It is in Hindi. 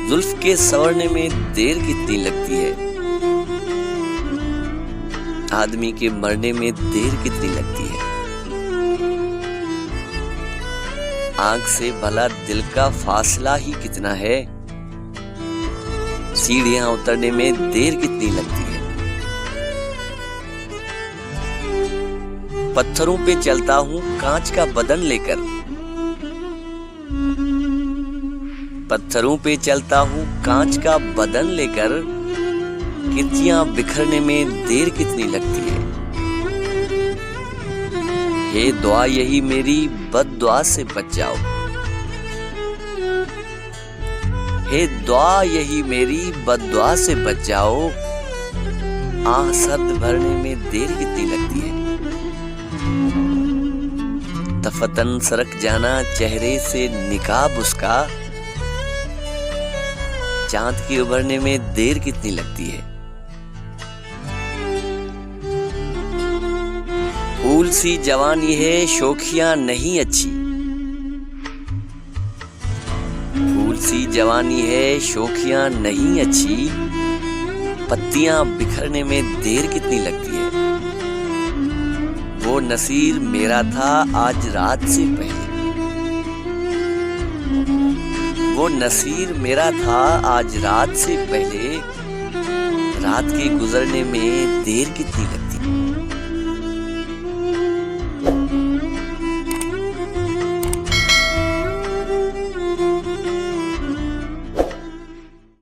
जुल्फ के संवरने में देर कितनी लगती है, आदमी के मरने में देर कितनी लगती है। आंख से भला दिल का फासला ही कितना है, सीढ़ियां उतरने में देर कितनी लगती है। पत्थरों पे चलता हूं कांच का बदन लेकर, पत्थरों पे चलता हूं कांच का बदन लेकर, किर्तियां बिखरने में देर कितनी लगती है। हे दुआ यही मेरी बद्दुआ से बच जाओ, हे दुआ यही मेरी बद्दुआ से बच जाओ, आह सर्द भरने में देर कितनी लगती है। दफतन सरक जाना चेहरे से निकाब उसका, चांद के उभरने में देर कितनी लगती है। फूल सी जवानी है शोखियां नहीं अच्छी, फूल सी जवानी है शोखियां नहीं अच्छी, पत्तियां बिखरने में देर कितनी लगती है। वो नसीर मेरा था आज रात से पहले, वो नसीर मेरा था आज रात से पहले, रात के गुजरने में देर कितनी लगती है।